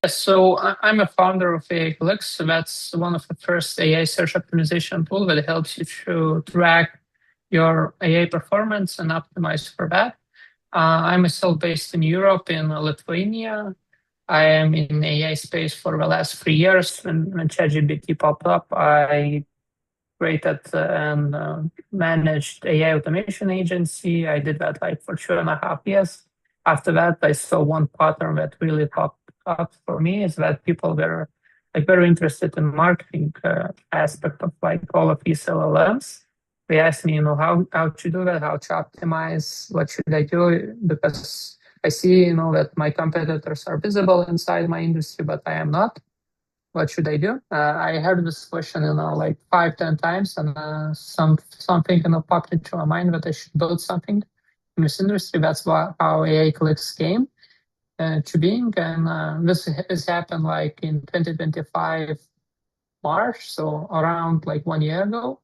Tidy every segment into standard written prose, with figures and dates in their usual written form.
So I'm a founder of AI. So that's one of the first AI search optimization tool that helps you to track your AI performance and optimize for that. I'm myself based in Europe, in Lithuania. I am in AI space for the last 3 years. When ChatGPT popped up, I created and managed AI automation agency. I did that like for 2.5 years. After that, I saw one pattern that really popped up for me is that people were like very interested in marketing aspect of like all of these LLMs. They asked me, how to do that, how to optimize, what should I do? Because I see, that my competitors are visible inside my industry, but I am not. What should I do? I heard this question, like 5, 10 times, and something, popped into my mind that I should build something in this industry. That's how AI clicks came to being, and this has happened like in 2025 March, so around like 1 year ago.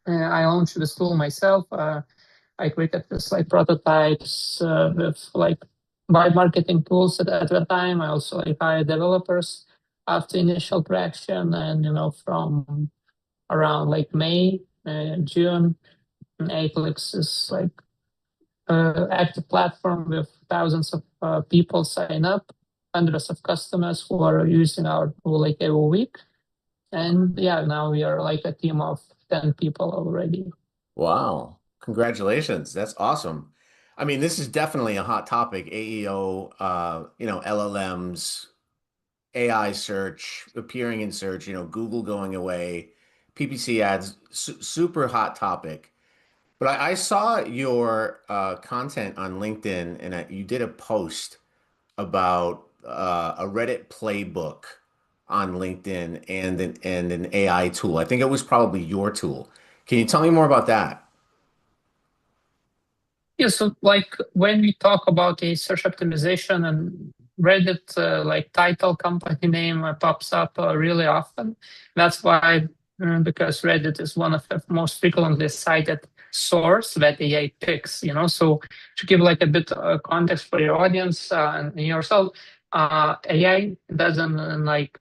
I launched this tool myself. I created this like prototypes with like web marketing tools at the time. I also like hired developers after initial traction, and from around like May, June, Apex is like active platform with thousands of people sign up, hundreds of customers who are using our tool like every week. And yeah, now we are like a team of 10 people already. Wow. Congratulations. That's awesome. I mean, this is definitely a hot topic. AEO, LLMs, AI search, appearing in search, Google going away, PPC ads, super hot topic. But I saw your content on LinkedIn, and you did a post about a Reddit playbook on LinkedIn and an AI tool. I think it was probably your tool. Can you tell me more about that? Yeah, so like when we talk about a search optimization and Reddit, like title, company name pops up really often. That's why, because Reddit is one of the most frequently cited source that AI picks. So to give like a bit context for your audience and yourself, AI doesn't like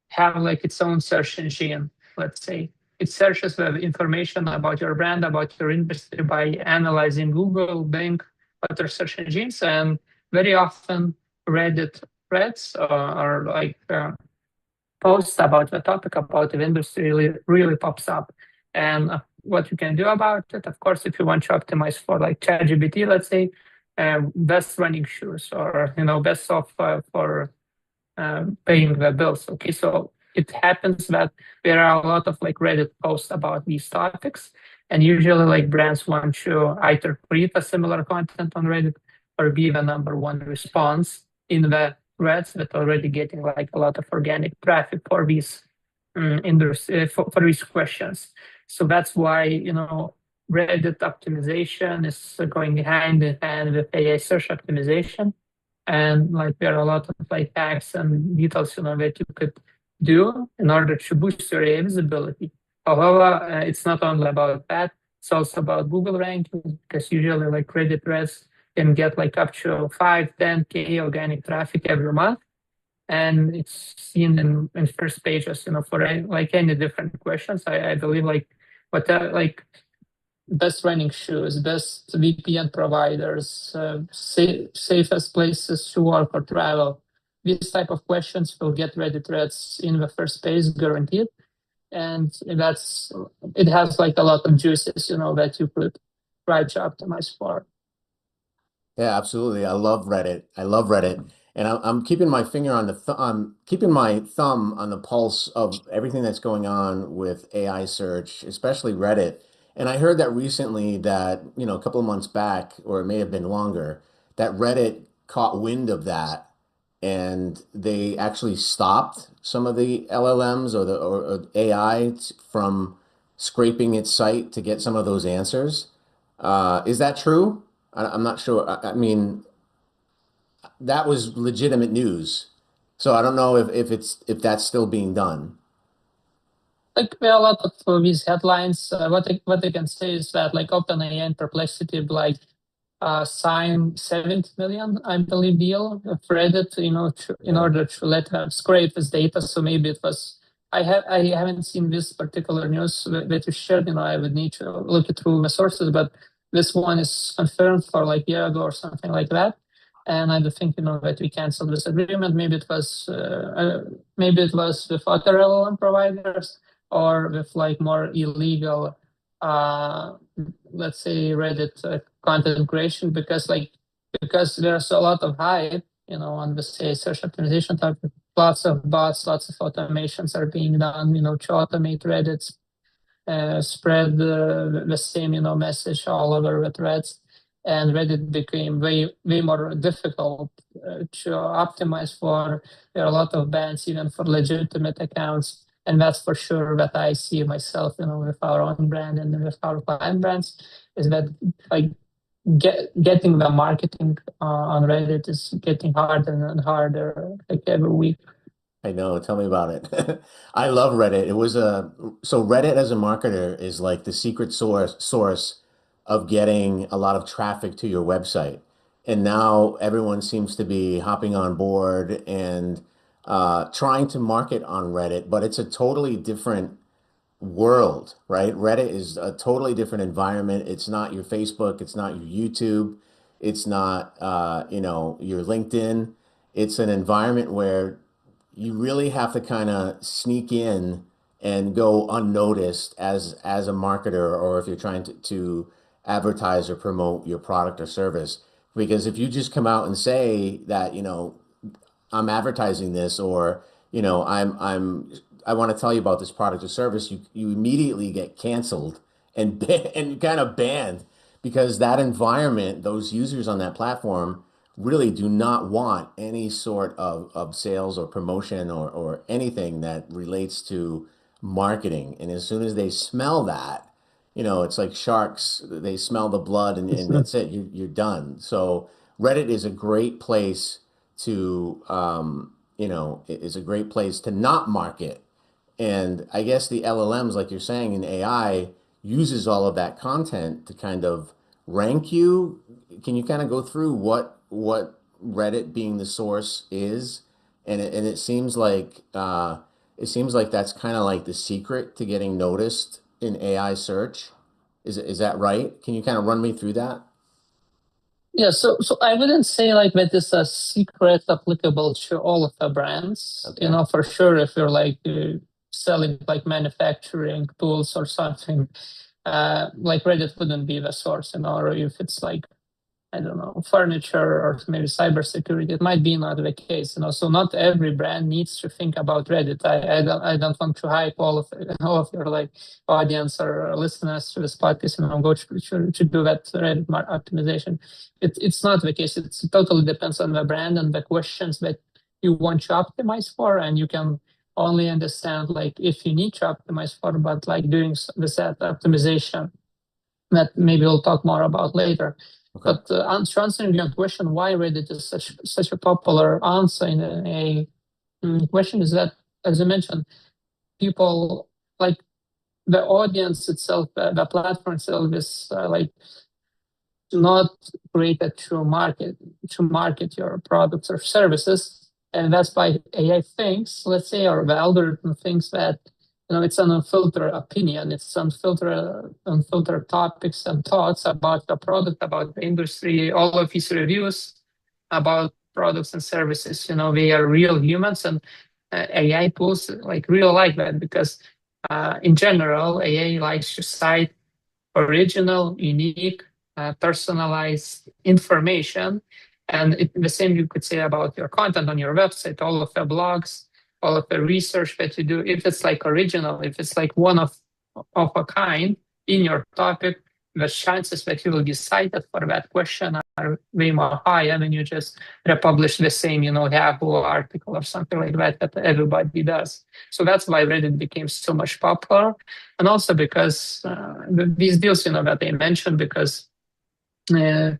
have like its own search engine, let's say. It searches the information about your brand, about your industry by analyzing Google, Bing, other search engines, and very often Reddit threads are like posts about the topic about the industry really pops up. And what you can do about it, of course, if you want to optimize for like ChatGPT, let's say, best running shoes or best software for paying the bills. Okay, so it happens that there are a lot of like Reddit posts about these topics, and usually like brands want to either create a similar content on Reddit or be the number one response in the threads that are already getting like a lot of organic traffic for these industry for these questions. So that's why Reddit optimization is going hand in hand with AI search optimization, and like there are a lot of like hacks and details that you could do in order to boost your visibility. However, it's not only about that, it's also about Google rankings, because usually like Reddit threads can get like up to 5, 10K organic traffic every month, and it's seen in first pages for like any different questions. I believe like what like best running shoes, best VPN providers, safest places to work or travel. These type of questions will get Reddit threads in the first page, guaranteed. And it has like a lot of juices, that you could try to optimize for. Yeah, absolutely. I love Reddit. I love Reddit. And I'm keeping my finger on the th I'm keeping my thumb on the pulse of everything that's going on with AI search, especially Reddit. And I heard that recently that, a couple of months back, or it may have been longer, that Reddit caught wind of that and they actually stopped some of the LLMs or AI from scraping its site to get some of those answers. Is that true? I'm not sure. I mean, that was legitimate news. So I don't know if that's still being done. Like there are a lot of these headlines. What I can say is that like OpenAI and Perplexity like sign 70 million, I believe, deal of Reddit, in Yeah. order to let them scrape this data. So maybe it was. I haven't seen this particular news that you shared. I would need to look it through my sources, but this one is confirmed for like a year ago or something like that. And I do think that we canceled this agreement. Maybe it was with other LLM providers or with like more illegal uh, let's say Reddit content creation because there's a lot of hype, on the say search optimization topic. Lots of bots, lots of automations are being done, to automate Reddit, spread the same message all over the threads, and Reddit became way more difficult to optimize for. There are a lot of bans even for legitimate accounts, and that's for sure that I see myself, with our own brand and with our client brands, is that like getting the marketing on Reddit is getting harder and harder like every week. I know. Tell me about it. I love Reddit. So Reddit as a marketer is like the secret source of getting a lot of traffic to your website. And now everyone seems to be hopping on board and trying to market on Reddit, but it's a totally different world, right? Reddit is a totally different environment. It's not your Facebook, it's not your YouTube, it's not your LinkedIn. It's an environment where you really have to kind of sneak in and go unnoticed as a marketer, or if you're trying to advertise or promote your product or service. Because if you just come out and say that, I'm advertising this, or I want to tell you about this product or service, you immediately get canceled and and kind of banned, because that environment, those users on that platform really do not want any sort of sales or promotion or anything that relates to marketing. And as soon as they smell that, it's like sharks, they smell the blood and that's it, you're done. So Reddit is a great place to is a great place to not market. And I guess the LLMs, like you're saying, in AI uses all of that content to kind of rank you. Can you kind of go through what Reddit being the source is? And it seems like that's kind of like the secret to getting noticed in AI search. Is that right? Can you kind of run me through that? Yeah, so I wouldn't say like that is a secret applicable to all of the brands. Okay. For sure, if you're like selling like manufacturing tools or something, like Reddit wouldn't be the source, or if it's like I don't know, furniture or maybe cybersecurity. It might be not the case, So not every brand needs to think about Reddit. I don't want to hype all of all of your like audience or listeners to this podcast, go to do that Reddit optimization. It's not the case. It totally depends on the brand and the questions that you want to optimize for, and you can only understand like if you need to optimize for, but like doing this optimization that maybe we'll talk more about later. Okay. But answering your question, why Reddit is such a popular answer in a question is that, as I mentioned, people like the audience itself, the platform itself is like not created to market your products or services, and that's why AI thinks, let's say, or the algorithm thinks that it's an unfiltered opinion, it's unfiltered topics and thoughts about the product, about the industry, all of these reviews about products and services. We are real humans, and AI tools like real like that because in general, AI likes to cite original, unique, personalized information. And the same you could say about your content on your website, all of the blogs, all of the research that you do. If it's like original, if it's like one of a kind, in your topic, the chances that you will be cited for that question are way more higher when you just republish the same, Yahoo article or something like that everybody does. So that's why Reddit became so much popular. And also because these deals, that they mentioned, because AI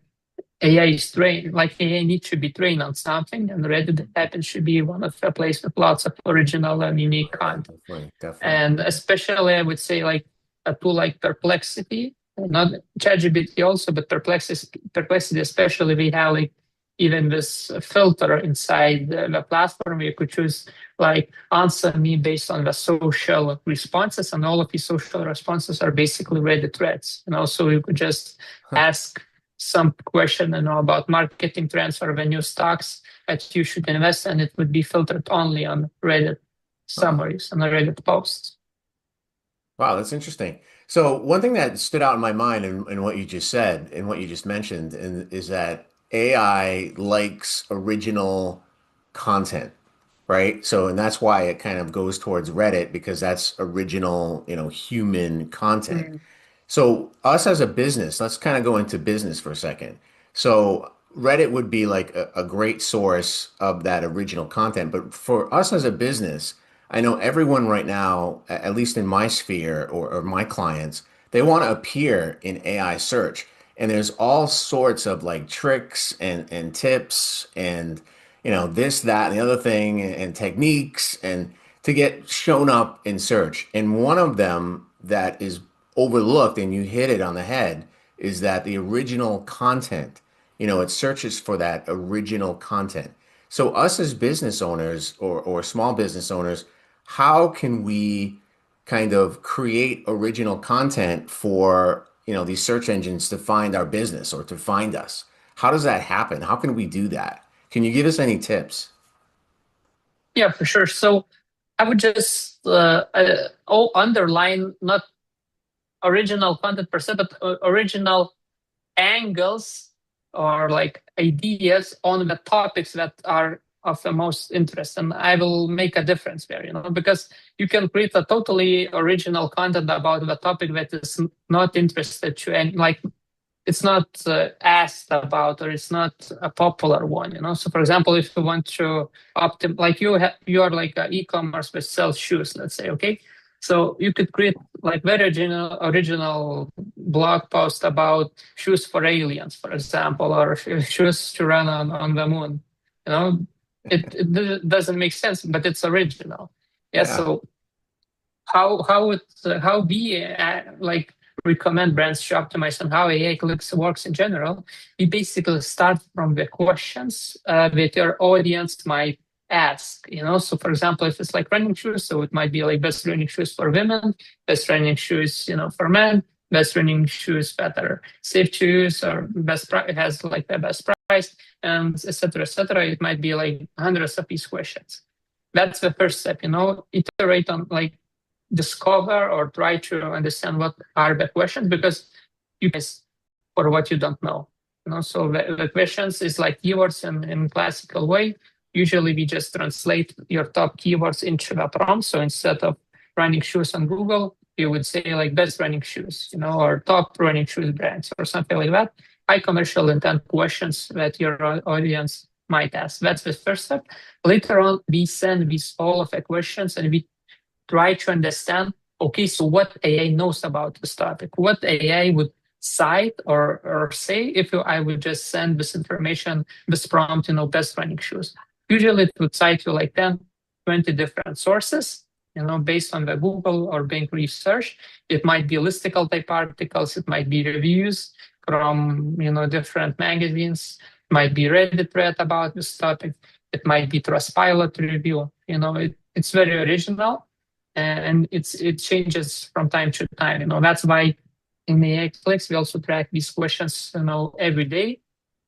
is trained, like AI needs to be trained on something, and Reddit happens to be one of the places with lots of original and unique content. Definitely. And especially, I would say, like a tool like Perplexity, not ChatGPT also, but Perplexity especially, we have like even this filter inside the platform where you could choose like answer me based on the social responses, and all of these social responses are basically Reddit threads. So you could just ask some question about marketing trends or the new stocks that you should invest, and it would be filtered only on Reddit summaries and Reddit posts. Wow, that's interesting. So one thing that stood out in my mind in what you just said and what you just mentioned is that AI likes original content, right? So, and that's why it kind of goes towards Reddit because that's original, human content. Mm. So us as a business, let's kind of go into business for a second. So Reddit would be like a great source of that original content. But for us as a business, I know everyone right now, at least in my sphere or my clients, they want to appear in AI search. And there's all sorts of like tricks and tips and this, that, and the other thing and techniques and to get shown up in search. And one of them that is overlooked, and you hit it on the head, is that the original content, it searches for that original content. So us as business owners or small business owners, how can we kind of create original content for, these search engines to find our business or to find us? How does that happen? How can we do that? Can you give us any tips? Yeah, for sure. So I would just underline not original content per se, but original angles or like ideas on the topics that are of the most interest. And I will make a difference there, because you can create a totally original content about the topic that is not interested to, and like it's not asked about, or it's not a popular one, So, for example, if you want to like you are like an e-commerce that sells shoes, let's say, okay. So you could create like very original blog post about shoes for aliens, for example, or shoes to run on the moon. It doesn't make sense, but it's original. Yeah. Yeah. So how we like recommend brands to optimize and how AI clicks works in general, we basically start from the questions that your audience might ask. So for example, if it's like running shoes, so it might be like best running shoes for women, best running shoes, for men, best running shoes that are safe to use, or has like the best price, and etc. etc. It might be like hundreds of these questions. That's the first step. Iterate on like discover or try to understand what are the questions, because you guys for what you don't know. So the questions is like keywords in classical way. Usually we just translate your top keywords into the prompt. So instead of running shoes on Google, you would say like best running shoes, or top running shoes brands or something like that. High commercial intent questions that your audience might ask. That's the first step. Later on, we send these all of the questions and we try to understand, okay, so what AI knows about this topic, what AI would cite or say if I would just send this information, this prompt, best running shoes. Usually it would cite you like 10, 20 different sources, based on the Google or Bing research. It might be listicle type articles, it might be reviews from, different magazines, it might be Reddit thread about this topic, it might be Trustpilot review. It's very original. And it changes from time to time. That's why in AI Clicks we also track these questions, every day,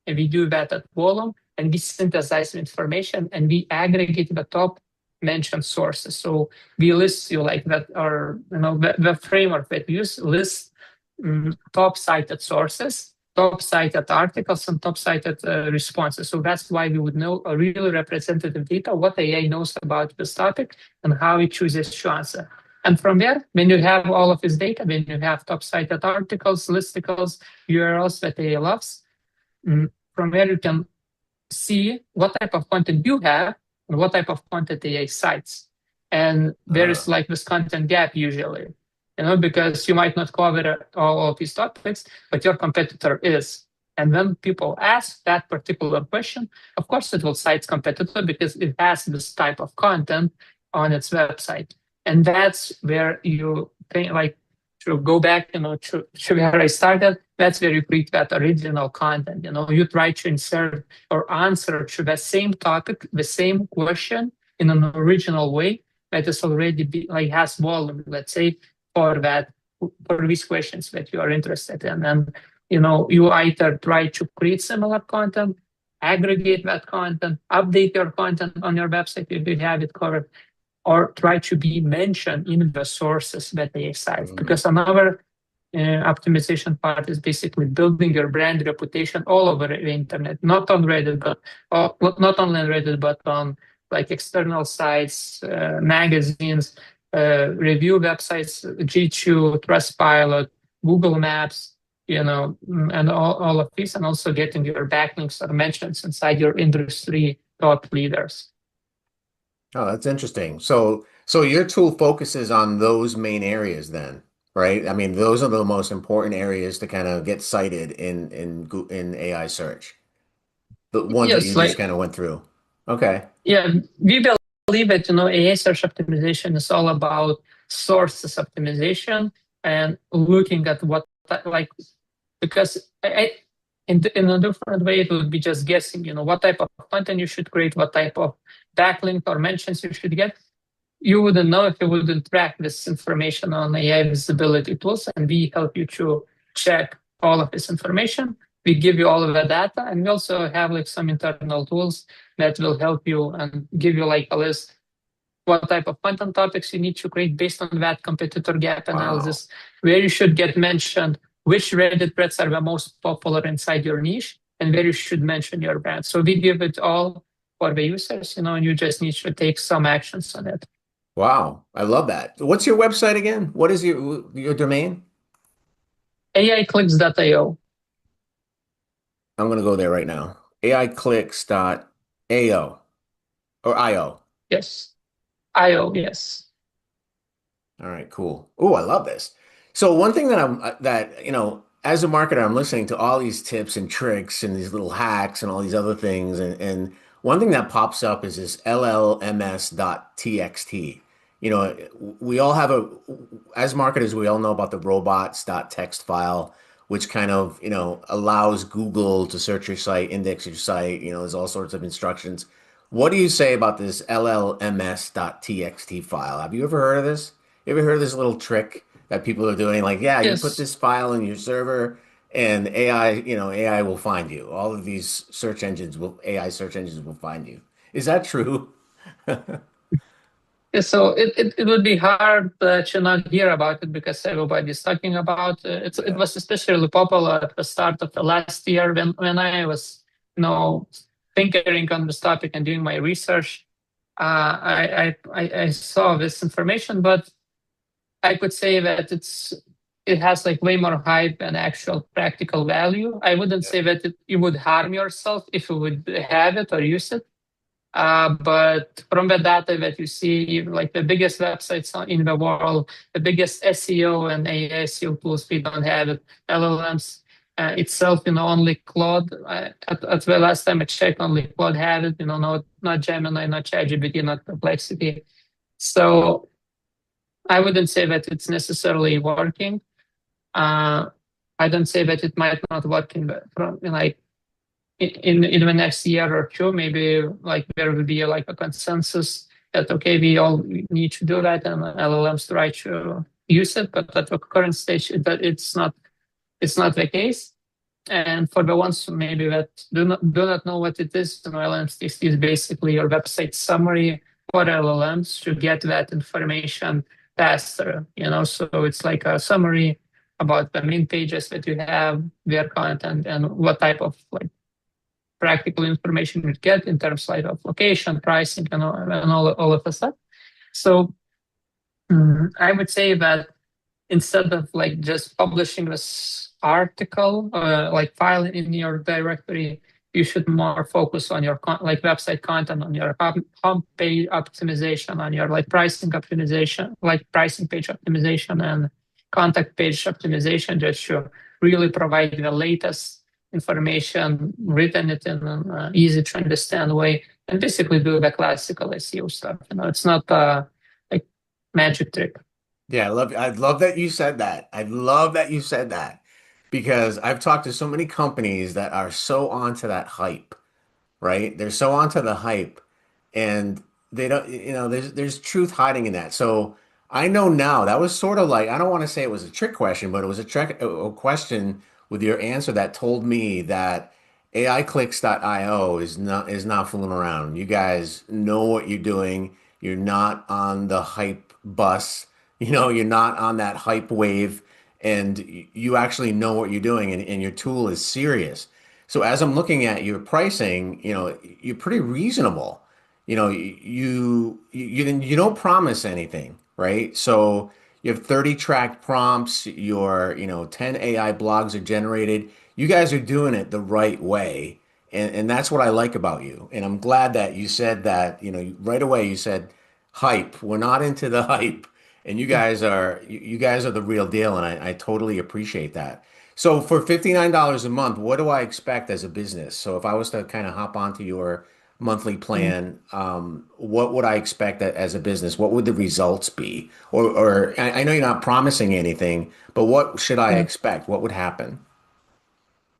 and we do that at volume, and we synthesize the information and we aggregate the top mentioned sources. So we list you like that, or the framework that we use lists top cited sources, top cited articles, and top cited responses. So that's why we would know a really representative data, what AI knows about this topic and how it chooses to answer. And from there, when you have all of this data, when you have top cited articles, listicles, URLs that AI loves, from there you can see what type of content you have and what type of content AI cites. And there is like this content gap usually, because you might not cover all of these topics, but your competitor is. And when people ask that particular question, of course it will cite competitor because it has this type of content on its website. And that's where you think like to go back, to where I started. That's where you create that original content. You try to insert or answer to the same topic, the same question in an original way that is already has volume, let's say, for these questions that you are interested in. And you either try to create similar content, aggregate that content, update your content on your website if you have it covered, or try to be mentioned in the sources that they cite. Because another optimization part is basically building your brand reputation all over the internet, not on Reddit, but not only on Reddit, but on like external sites, magazines, review websites, G2, Trustpilot, Google Maps, and all of these, and also getting your backlinks or mentions inside your industry thought leaders. Oh, that's interesting. So your tool focuses on those main areas then, right? I mean, those are the most important areas to kind of get cited in AI search. The ones that you Yes, just kind of went through. Okay. yeah, we believe that AI search optimization is all about sources optimization and looking at because in a different way it would be just guessing, what type of content you should create, what type of backlink or mentions you should get. You wouldn't know if you wouldn't track this information on AI visibility tools, and we help you to check all of this information. We give you all of the data, and we also have some internal tools that will help you and give you a list what type of content topics you need to create based on that competitor gap analysis, where you should get mentioned, which Reddit threads are the most popular inside your niche, and where you should mention your brand. So we give it all for the users, and you just need to take some actions on it. Wow. I love that. What's your website again? What is your domain? AIclicks.io. I'm going to go there right now. AIclicks.AO or IO. Yes. IO, yes. All right, cool. Oh, I love this. So one thing as a marketer, I'm listening to all these tips and tricks and these little hacks and all these other things. And one thing that pops up is this LLMS.txt. We all have as marketers, we all know about the robots.txt file, which kind of, allows Google to search your site, index your site. There's all sorts of instructions. What do you say about this LLMS.txt file? Have you ever heard of this? You ever heard of this little trick that people are doing? Like, yeah, you put Yes. this file in your server and AI will find you. All of these AI search engines will find you. Is that true? Yeah, so it would be hard to not hear about it because everybody's talking about it. It Yeah. was especially popular at the start of the last year when I was, thinking on this topic and doing my research. I saw this information, but I could say that it has way more hype and actual practical value. I wouldn't say that you would harm yourself if you would have it or use it. But from the data that you see, the biggest websites in the world, the biggest SEO and AEO tools, we don't have it. LLMs itself, only Claude. At the last time I checked, only Claude had it. Not Gemini, not ChatGPT, not Perplexity. So I wouldn't say that it's necessarily working. I don't say that it might not work in the the next year or two. Maybe there will be a consensus that okay, we all need to do that, and LLMs try to use it. But at the current stage, it's not the case. And for the ones maybe that do not know what it is, LLMs is basically your website summary for LLMs to get that information faster. So it's like a summary about the main pages that you have, their content, and what type of practical information you get in terms of location, pricing, and all of the stuff. So I would say that instead of like just publishing this article like file in your directory, you should more focus on your like website content, on your home page optimization, on your like pricing optimization, like pricing page optimization and contact page optimization, just to really provide the latest information, written it in an easy to understand way, and basically do the classical SEO stuff. It's not like magic trick. Yeah, I love that you said that. I love that you said that because I've talked to so many companies that are so onto that hype, right? They're so onto the hype and they don't, there's truth hiding in that. So I know now that was sort of like, I don't want to say it was a trick question, but it was a question with your answer that told me that AIclicks.io is not fooling around. You guys know what you're doing. You're not on the hype bus. You're not on that hype wave and you actually know what you're doing and your tool is serious. So as I'm looking at your pricing, you're pretty reasonable. You don't promise anything, right? So you have 30 tracked prompts, your, 10 AI blogs are generated. You guys are doing it the right way. And that's what I like about you. And I'm glad that you said that, right away you said hype. We're not into the hype. And you guys are the real deal, and I totally appreciate that. So for $59 a month, what do I expect as a business? So if I was to kind of hop onto your monthly plan, what would I expect as a business? What would the results be? Or I know you're not promising anything, but what should I Yeah. expect? What would happen?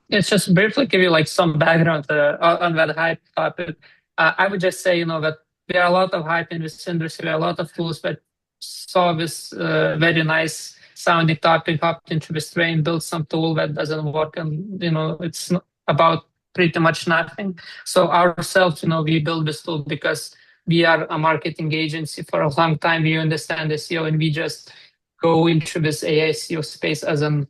It's just briefly give you like some background on that hype topic. I would just say, that there are a lot of hype in this industry. There are a lot of tools that saw this very nice sounding topic, hopped into this train, built some tool that doesn't work, and it's about pretty much nothing. So ourselves, we build this tool because we are a marketing agency for a long time. We understand SEO, and we just go into this AI SEO space as an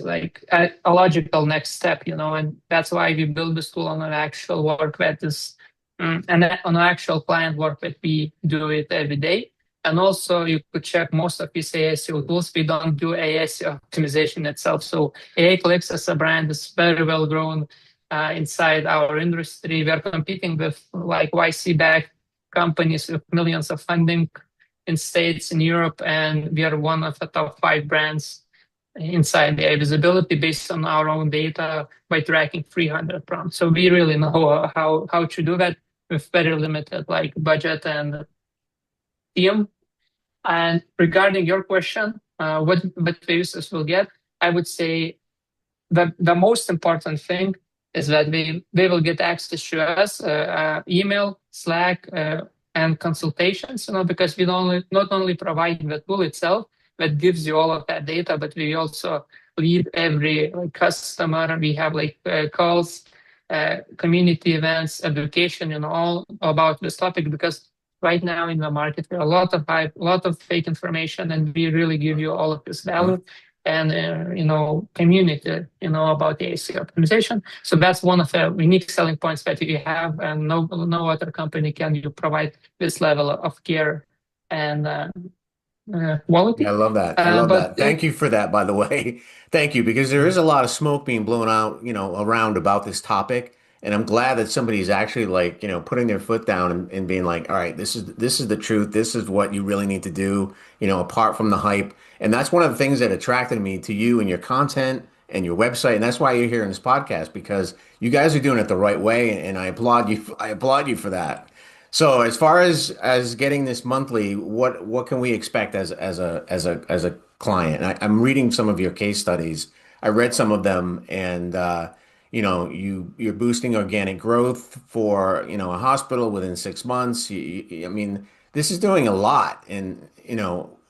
like a logical next step, and that's why we build this tool on an actual work that is, and on an actual client work that we do it every day. And also, you could check most of these ASEO tools. We don't do ASEO optimization itself. So AI Clicks as a brand is very well grown inside our industry. We are competing with like YC-backed companies with millions of funding in states in Europe, and we are one of the top 5 brands inside the visibility based on our own data by tracking 300 prompts. So we really know how to do that with very limited like budget and team. And regarding your question, what the users will get, I would say the most important thing is that they will get access to us, email, Slack, and consultations, because we don't not only provide the tool itself that gives you all of that data, but we also lead every like, customer. We have like calls, community events, education, all about this topic, because right now in the market there are a lot of hype, a lot of fake information, and we really give you all of this value and community about the AC optimization. So that's one of the unique selling points that you have, and no other company can you provide this level of care and Yeah, I quality. love that. I love But that. Thank you for that, by the way. Thank you, because there is a lot of smoke being blown out, around about this topic. And I'm glad that somebody's actually like, putting their foot down and being like, all right, this is the truth. This is what you really need to do, apart from the hype. And that's one of the things that attracted me to you and your content and your website. And that's why you're here in this podcast, because you guys are doing it the right way. And I applaud you. I applaud you for that. So as far as getting this monthly, what can we expect as a client? I'm reading some of your case studies. I read some of them, and you're boosting organic growth for a hospital within 6 months. I mean, this is doing a lot, and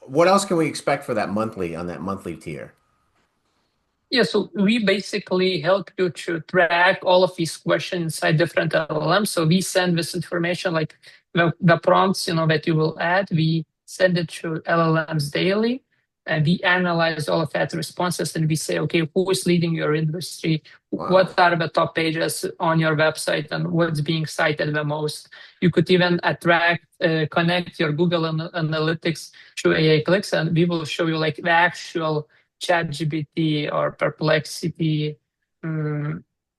what else can we expect for that monthly on that monthly tier? yeah, so we basically help you to track all of these questions inside different LLMs. So we send this information, like the prompts, that you will add. We send it to LLMs daily, And we analyze all of that responses and we say, okay, who is leading your industry? Wow. What are the top pages on your website and what's being cited the most? You could even connect your Google Analytics to AI clicks, and we will show you like the actual ChatGPT or Perplexity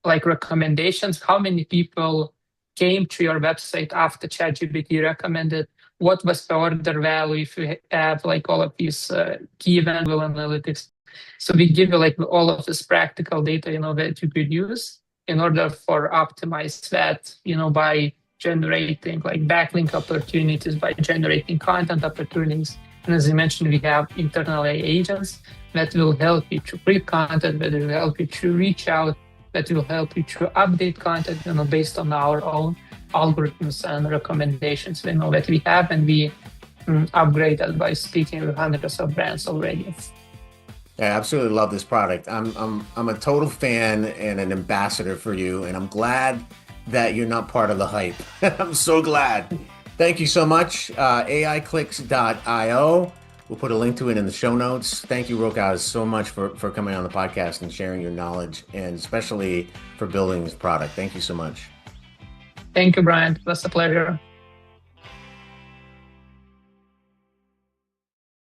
like recommendations. How many people came to your website after ChatGPT recommended? What was the order value if you have like all of these key event analytics? So we give you like all of this practical data, that you could use in order for optimize that, by generating like backlink opportunities, by generating content opportunities. And as I mentioned, we have internal AI agents that will help you to create content, that will help you to reach out, that will help you to update content, based on our own algorithms and recommendations that we have, and we upgrade that by speaking with hundreds of brands already. I absolutely love this product. I'm a total fan and an ambassador for you, and I'm glad that you're not part of the hype. I'm so glad. Thank you so much. AIclicks.io. We'll put a link to it in the show notes. Thank you, Rokas, so much for coming on the podcast and sharing your knowledge, and especially for building this product. Thank you so much. Thank you, Brian. It was a pleasure.